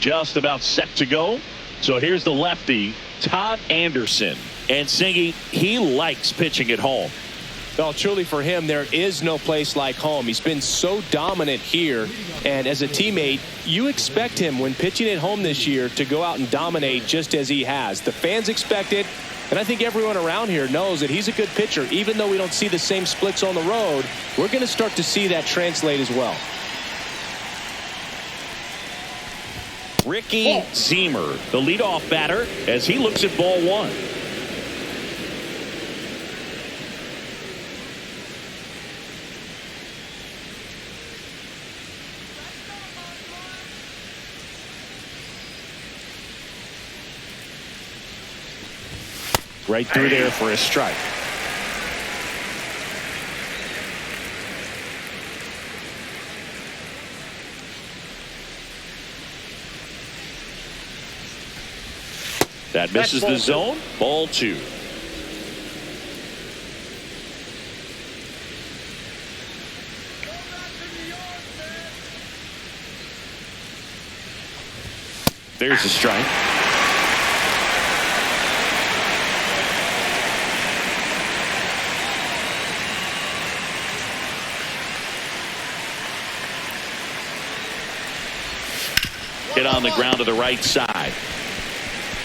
just about set to go. So here's the lefty, Todd Anderson. And Singy, he likes pitching at home. Well, truly for him, there is no place like home. He's been so dominant here. And as a teammate, you expect him when pitching at home this year to go out and dominate just as he has. The fans expect it. And I think everyone around here knows that he's a good pitcher. Even though we don't see the same splits on the road, we're going to start to see that translate as well. Ricky Zemer, the leadoff batter, as he looks at ball one. Right through there for a strike. That misses the zone. Ball two. There's a strike. Hit on the ground to the right side.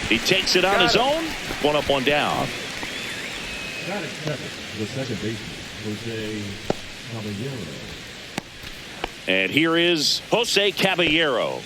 He takes it on his own. One up, one down. The second baseman, Jose Caballero. And here is Jose Caballero.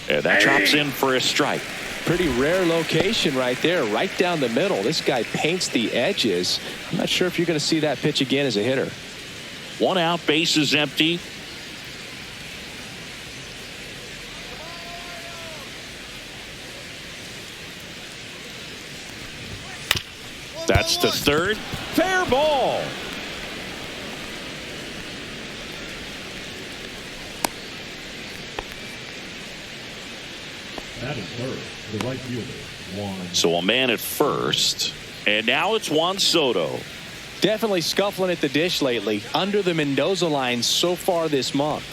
And that drops in for a strike. Pretty rare location right there, right down the middle. This guy paints the edges. I'm not sure if you're going to see that pitch again as a hitter. One out, base is empty. That's the third. Fair ball. That is third, the right fielder, Juan. So a man at first. And now it's Juan Soto. Definitely scuffling at the dish lately. Under the Mendoza line so far this month.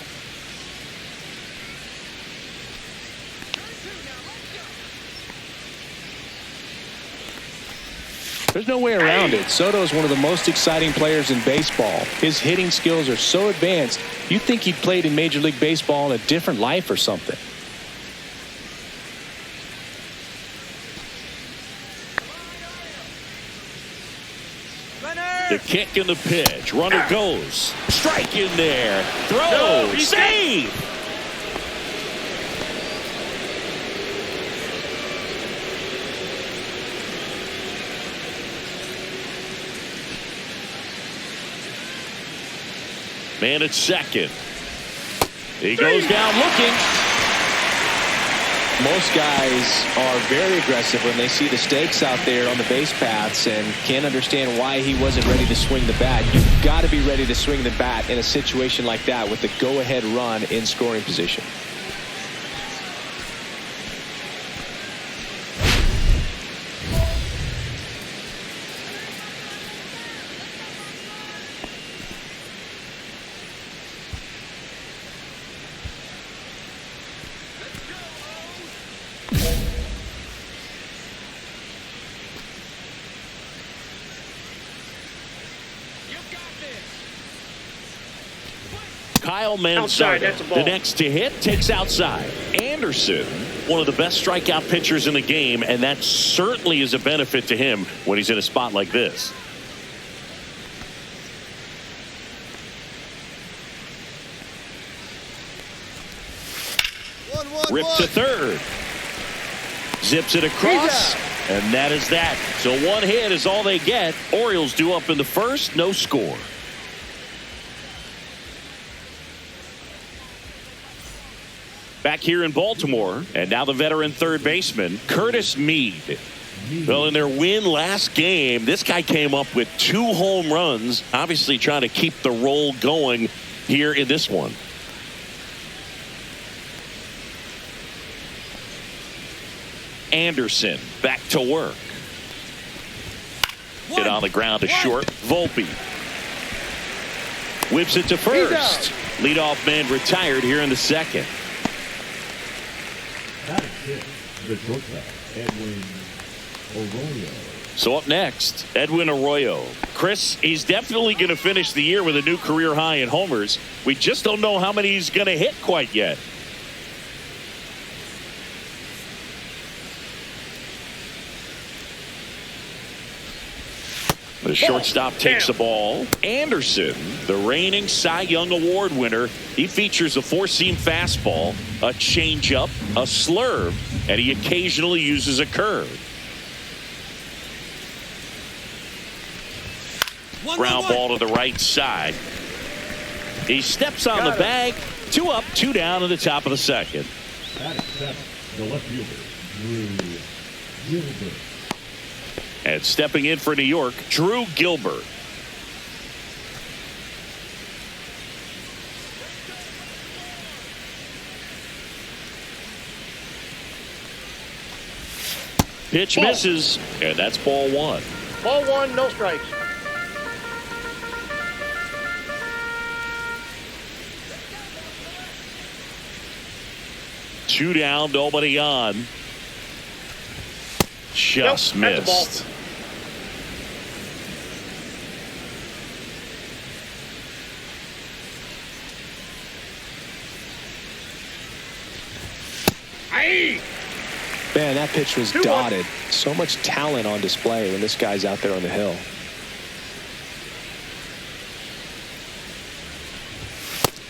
There's no way around it. Soto is one of the most exciting players in baseball. His hitting skills are so advanced, you'd think he played in Major League Baseball in a different life or something. The kick and the pitch. Runner goes. Strike in there. Throw. Save. Man at second. He goes down looking. Most guys are very aggressive when they see the stakes out there on the base paths and can't understand why he wasn't ready to swing the bat. You've got to be ready to swing the bat in a situation like that with the go-ahead run in scoring position. Kyle Mansardo, the next to hit, takes outside. Anderson, one of the best strikeout pitchers in the game, and that certainly is a benefit to him when he's in a spot like this. Rip to third. Zips it across, and that is that. So one hit is all they get. Orioles due up in the first, no score. Back here in Baltimore, and now the veteran third baseman, Curtis Mead. Well, in their win last game, this guy came up with 2 home runs, obviously trying to keep the roll going here in this one. Anderson back to work. Hit on the ground to short. Volpe whips it to first. Leadoff man retired here in the second. That is it. The shortstop, Edwin Arroyo. So up next, Edwin Arroyo. Chris, he's definitely going to finish the year with a new career high in homers. We just don't know how many he's going to hit quite yet. The shortstop takes the ball. Anderson, the reigning Cy Young Award winner, he features a four-seam fastball, a changeup, a slurve, and he occasionally uses a curve. Ground ball to the right side. He steps on the bag. 2 up, 2 down in the top of the second. That is 7. The left fielder, Drew Gilbert. And stepping in for New York, Drew Gilbert. Pitch misses, and that's ball 1. Ball 1, no strikes. Two down, nobody on. Just missed. Man, that pitch was dotted. So much talent on display when this guy's out there on the hill.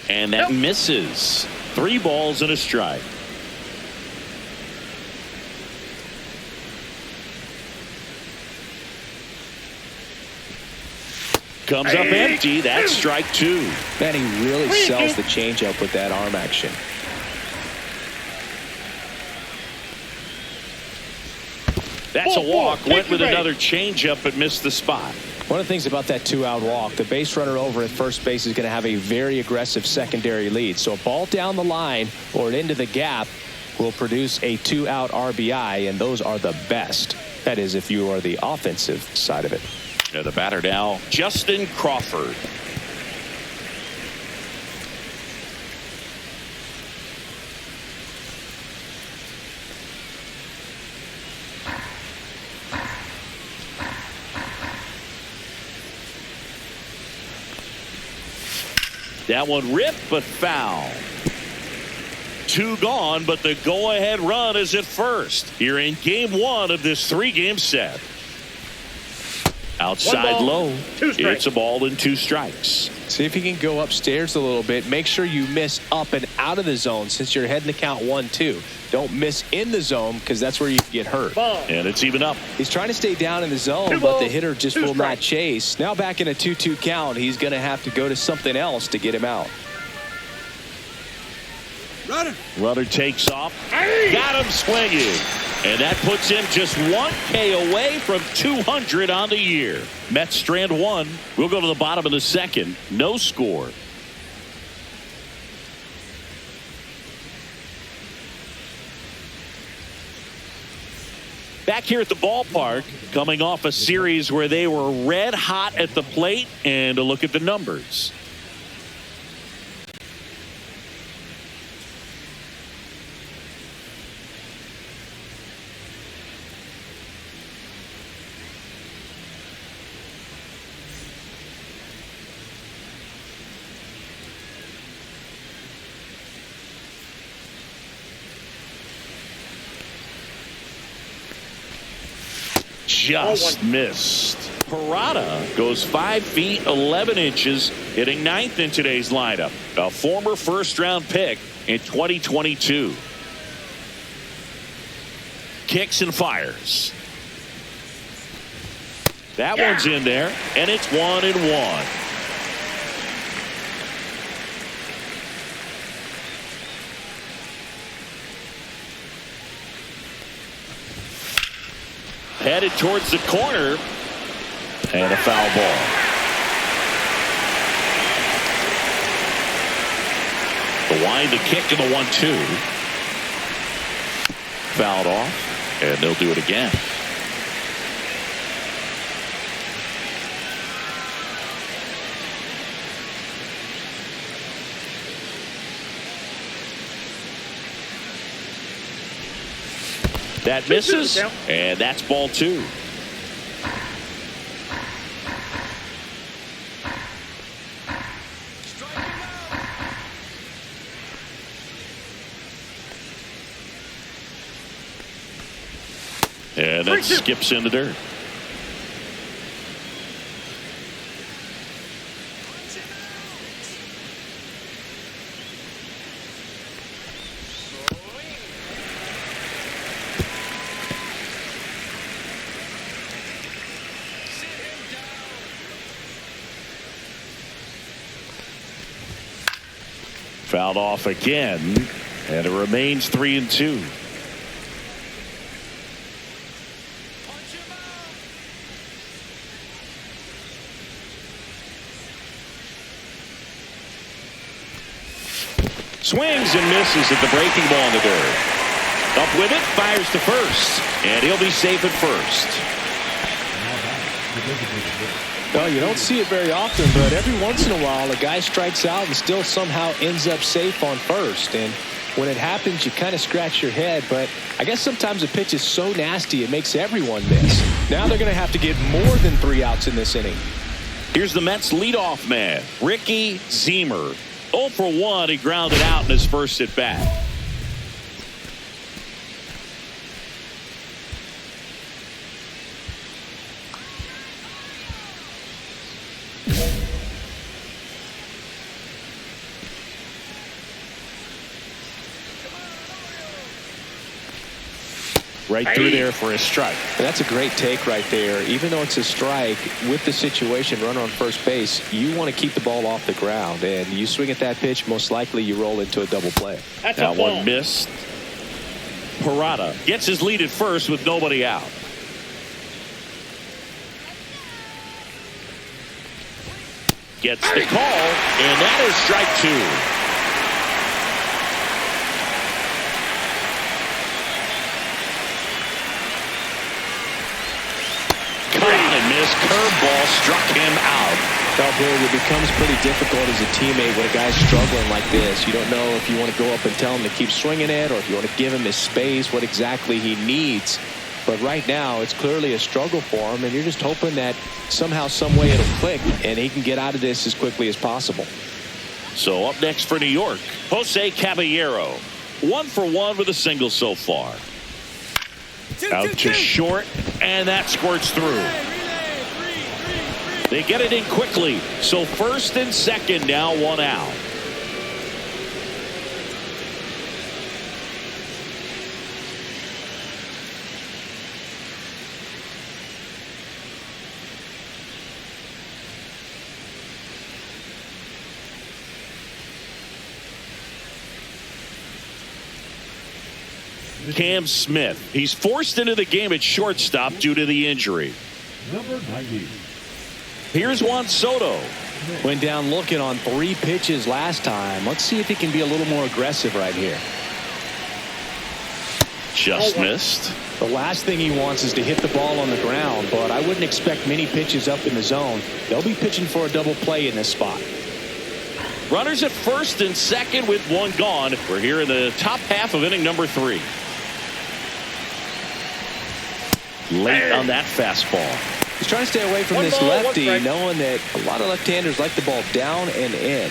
And that misses. 3 balls and a strike. Comes up empty. That's strike 2. Man, he really sells the changeup with that arm action. That's a walk. Went with another changeup but missed the spot. One of the things about that 2-out walk, the base runner over at first base is going to have a very aggressive secondary lead. So a ball down the line or into the gap will produce a 2-out RBI, and those are the best. That is, if you are the offensive side of it. The batter now, Justin Crawford. That one ripped but foul. 2 gone, but the go-ahead run is at first here in game 1 of this 3-game set. Outside low. It's a ball and 2 strikes. See if you can go upstairs a little bit. Make sure you miss up and out of the zone since you're heading to count 1-2. Don't miss in the zone because that's where you get hurt. And it's even up. He's trying to stay down in the zone, but the hitter just will not chase. Now back in a 2-2 count, he's going to have to go to something else to get him out. Runner takes off. Got him swinging. And that puts him just 1K away from 200 on the year. Mets strand 1. We'll go to the bottom of the second. No score. Back here at the ballpark, coming off a series where they were red hot at the plate, and a look at the numbers. Just missed. Parada goes 5 feet 11 inches, hitting 9th in today's lineup. A former first-round pick in 2022. Kicks and fires. That one's in there, and it's 1-1. Headed towards the corner, and a foul ball. The wind, the kick, and the 1-2. Fouled off. And they'll do it again. That misses, and that's ball 2. And that skips in the dirt. Fouled off again, and it remains 3-2. Swings and misses at the breaking ball in the dirt. Up with it, fires to first, and he'll be safe at first. Well, you don't see it very often, but every once in a while a guy strikes out and still somehow ends up safe on first. And when it happens, you kind of scratch your head, but I guess sometimes a pitch is so nasty it makes everyone miss. Now they're going to have to get more than 3 outs in this inning. Here's the Mets leadoff man, Ricky Zemer. 0 for 1, he grounded out in his first at bat. Right through there for a strike. And that's a great take right there. Even though it's a strike, with the situation, runner on first base, you want to keep the ball off the ground. And you swing at that pitch, most likely you roll into a double play. That one missed. Parada gets his lead at first with nobody out. Gets the call, and that is strike 2. Missed curveball struck him out. Well, Billy, it becomes pretty difficult as a teammate when a guy's struggling like this. You don't know if you want to go up and tell him to keep swinging it or if you want to give him his space, what exactly he needs. But right now, it's clearly a struggle for him, and you're just hoping that somehow, some way it'll click and he can get out of this as quickly as possible. So up next for New York, Jose Caballero. 1 for 1 with a single so far. Out to short, and that squirts through. They get it in quickly, so first and second now 1 out. Cam Smith, he's forced into the game at shortstop due to the injury. Number 90. Here's Juan Soto. Went down looking on 3 pitches last time. Let's see if he can be a little more aggressive right here. Just missed. The last thing he wants is to hit the ball on the ground, but I wouldn't expect many pitches up in the zone. They'll be pitching for a double play in this spot. Runners at first and second with 1 gone. We're here in the top half of inning number 3. Late on that fastball. He's trying to stay away from this lefty, knowing that a lot of left-handers like the ball down and in.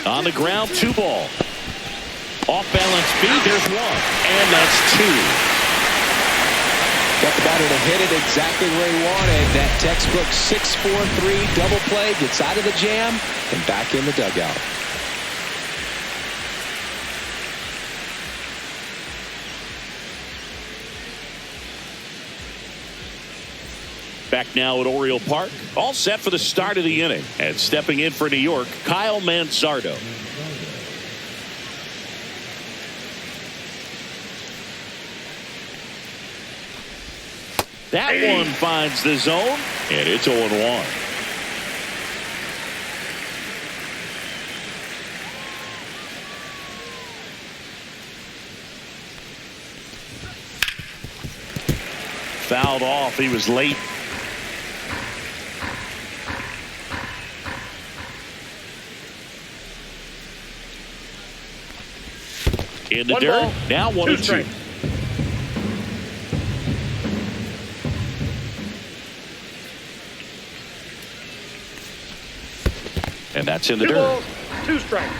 On the ground, 2 ball. Off balance beat, there's 1. And that's 2. Got the batter to hit it exactly where he wanted. That textbook 6-4-3 double play, gets out of the jam and back in the dugout. Back now at Oriole Park, all set for the start of the inning. And stepping in for New York, Kyle Manzardo. That one finds the zone, And it's 0-1. Fouled off. He was late. In the One dirt. ball, Now 1-2. strikes. And that's in the 2 dirt. balls, 2 strikes.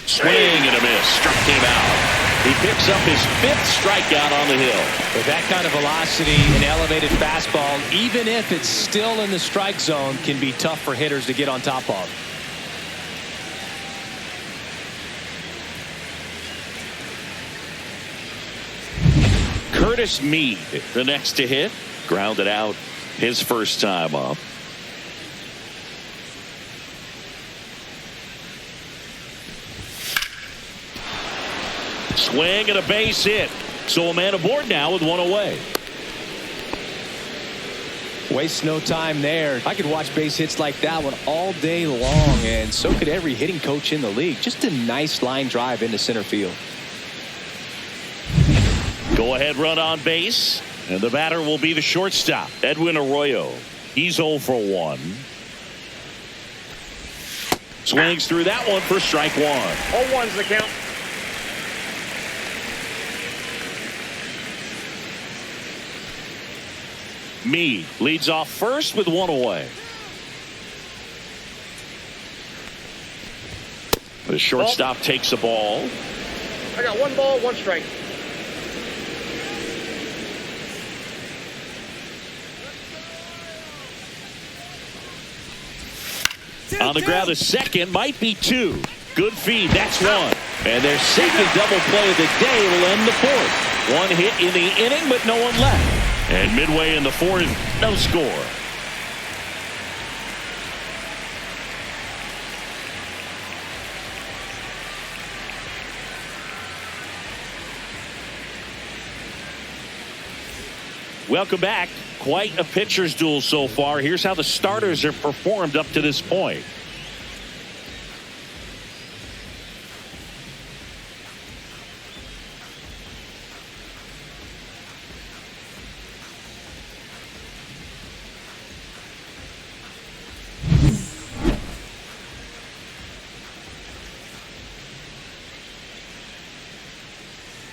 Swing and a miss. Struck him out. He picks up his 5th strikeout on the hill. With that kind of velocity and elevated fastball, even if it's still in the strike zone, can be tough for hitters to get on top of. Curtis Mead, the next to hit. Grounded out his first time up. Swing and a base hit. So a man aboard now with 1 away. Waste no time there. I could watch base hits like that one all day long, and so could every hitting coach in the league. Just a nice line drive into center field. Go ahead run on base. And the batter will be the shortstop, Edwin Arroyo. He's 0 for 1. Swings through that one for strike 1. 0-1's the count. Mead leads off first with 1 away. The shortstop takes a ball. I got 1 ball, 1 strike. On the ground, a second, might be 2. Good feed, that's 1. And their second double play of the day will end the 4th. 1 hit in the inning, but no one left. And midway in the 4th, no score. Welcome back. Quite a pitcher's duel so far. Here's how the starters have performed up to this point.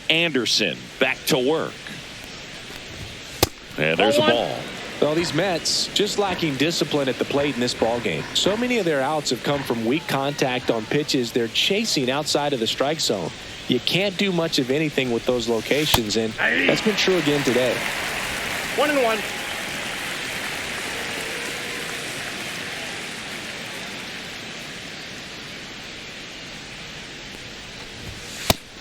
Anderson back to work. And there's a ball. Well, these Mets just lacking discipline at the plate in this ball game. So many of their outs have come from weak contact on pitches they're chasing outside of the strike zone. You can't do much of anything with those locations, and that's been true again today. 1-1.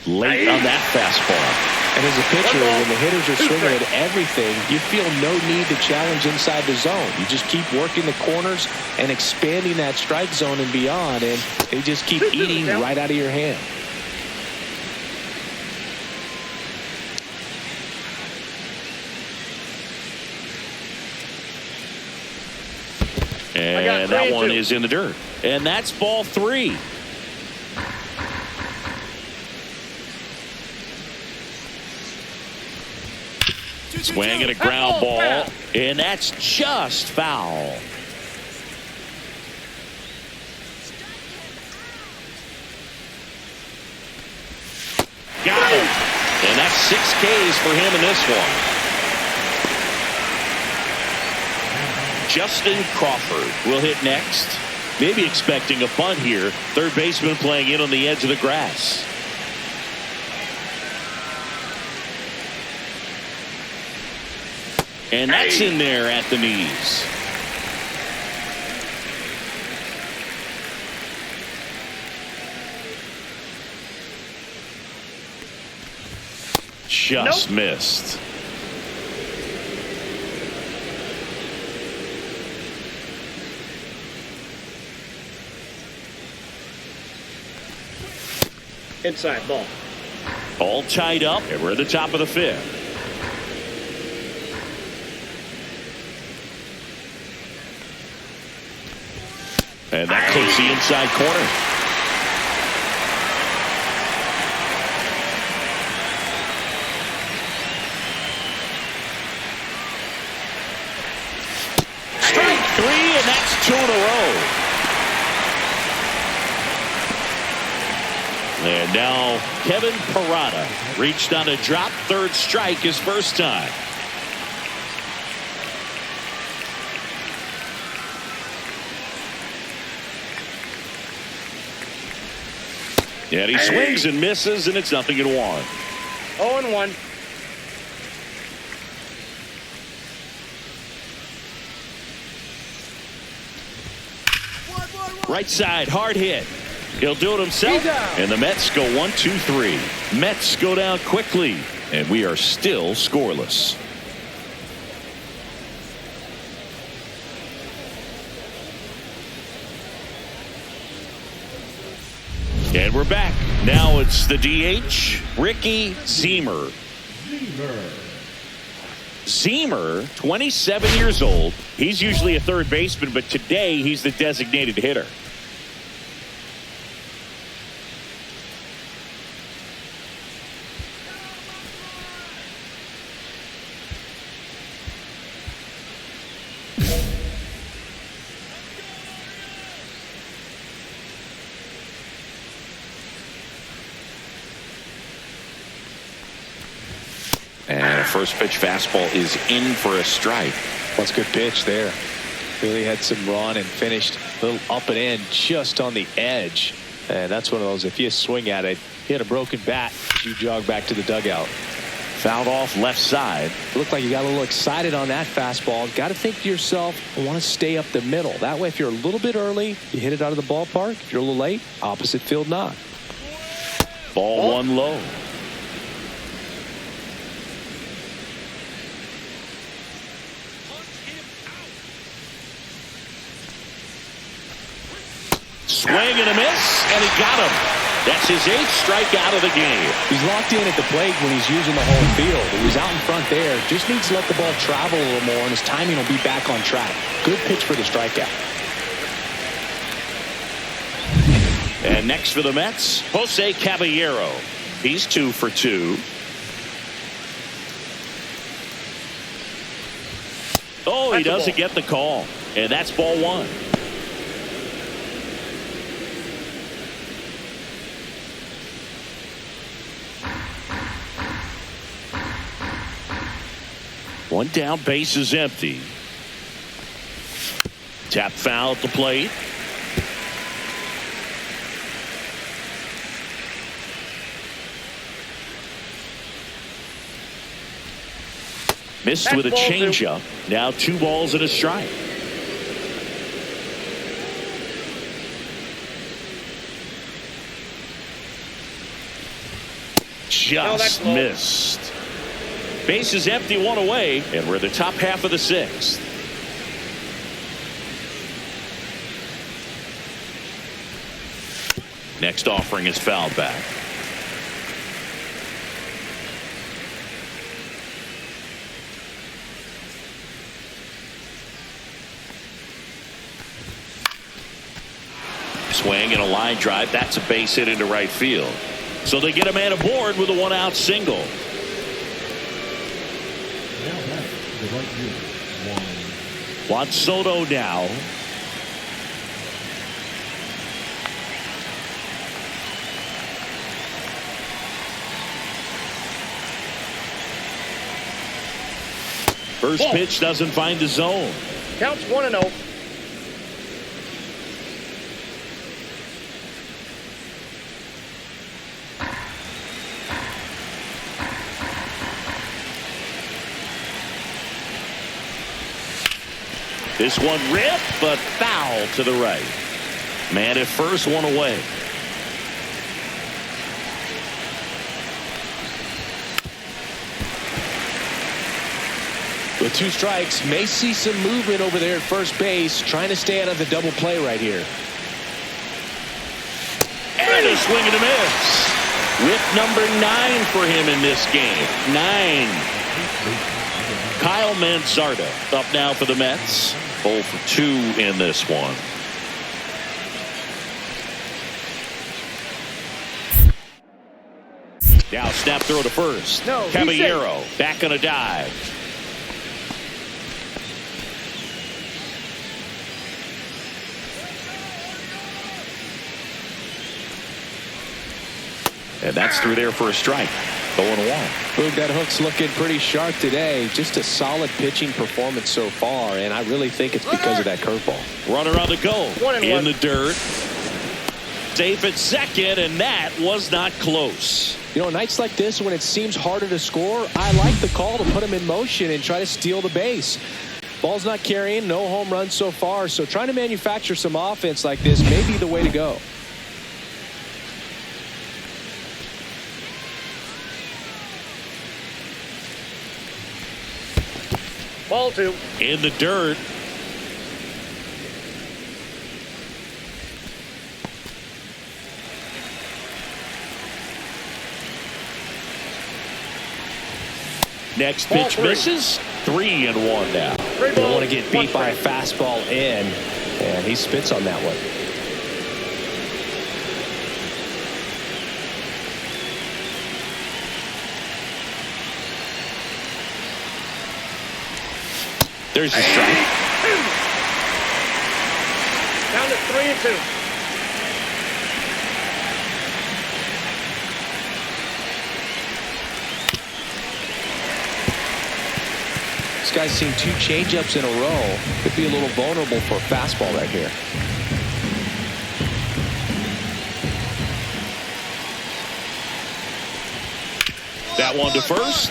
Late on that fastball. And as a pitcher, when the hitters are swinging at everything, you feel no need to challenge inside the zone. You just keep working the corners and expanding that strike zone and beyond, and they just keep eating right out of your hand. And that one is in the dirt. And that's ball 3. Swing and a ground ball, and that's just foul. Got him. And that's 6 Ks for him in this one. Justin Crawford will hit next. Maybe expecting a bunt here. Third baseman playing in on the edge of the grass. And that's in there at the knees. Just missed. Inside ball. All tied up, and we're at the top of the fifth. And that clips the inside corner. Strike three, and that's 2 in a row. And now Kevin Parada reached on a drop, third strike, his first time. And he swings and misses, and it's 0-1. 0-1. Right side, hard hit. He'll do it himself. And the Mets go 1-2-3. Mets go down quickly, and we are still scoreless. And we're back. Now it's the DH, Ricky Zemer. Zemer, 27 years old. He's usually a third baseman, but today he's the designated hitter. And a first pitch fastball is in for a strike. That's a good pitch there. Really had some run and finished a little up and in just on the edge. And that's one of those, if you swing at it, hit a broken bat, you jog back to the dugout. Fouled off left side. Looked like you got a little excited on that fastball. Got to think to yourself, I want to stay up the middle. That way, if you're a little bit early, you hit it out of the ballpark. If you're a little late, opposite field knock. Ball one low. Swing and a miss, and he got him. That's his 8th strikeout of the game. He's locked in at the plate when he's using the home field. He's out in front there. Just needs to let the ball travel a little more, and his timing will be back on track. Good pitch for the strikeout. And next for the Mets, Jose Caballero. He's 2 for 2. Oh, he doesn't get the call. And that's ball one. One down, base is empty. Tap foul at the plate. Missed with a changeup. Now 2 balls and a strike. Just missed. Base is empty, 1 away, and we're in the top half of the 6th. Next offering is fouled back. Swing and a line drive. That's a base hit into right field. So they get a man aboard with a 1-out single. Juan Soto now. First pitch doesn't find the zone. Counts 1-0. This one ripped, but foul to the right. Man at first, 1 away. With 2 strikes, may see some movement over there at first base, trying to stay out of the double play right here. And a swing and a miss. with number 9 for him in this game. 9. Kyle Manzardo up now for the Mets. 0 for 2 in this one. Now snap throw to first. No, Caballero back on a dive. And that's through there for a strike. 0-1. Boog, that hook's looking pretty sharp today. Just a solid pitching performance so far, and I really think it's because of that curveball. Runner on the go. 1-1. In the dirt. Safe at second, and that was not close. You know, nights like this when it seems harder to score, I like the call to put him in motion and try to steal the base. Ball's not carrying, no home runs so far, so trying to manufacture some offense like this may be the way to go. Ball 2. In the dirt. Next pitch misses. 3-1 now. You don't want to get beat by a fastball in, and he spits on that one. There's a strike. Down to 3-2. This guy's seen 2 changeups in a row. Could be a little vulnerable for a fastball right here. That one to first.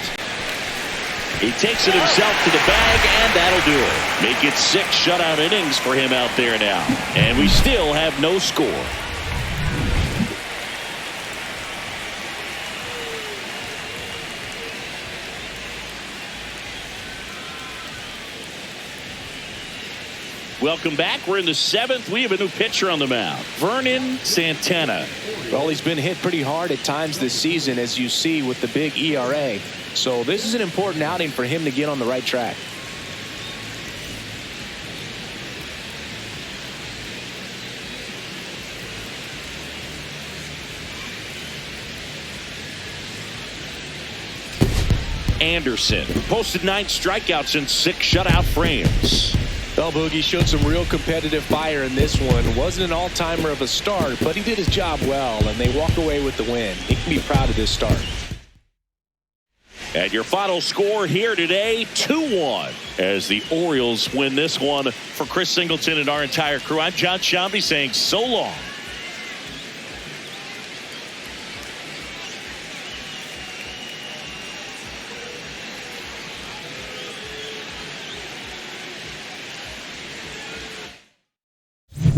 He takes it himself to the bag, and that'll do it. Make it 6 shutout innings for him out there now. And we still have no score. Welcome back. We're in the 7th. We have a new pitcher on the mound, Vernon Santana. Well, he's been hit pretty hard at times this season, as you see with the big ERA. So this is an important outing for him to get on the right track. Anderson posted 9 strikeouts in 6 shutout frames. Well, Boogie showed some real competitive fire in this one. Wasn't an all-timer of a start, but he did his job well, and they walk away with the win. He can be proud of this start. And your final score here today, 2-1, as the Orioles win this one. For Chris Singleton and our entire crew, I'm John Shambi saying so long. You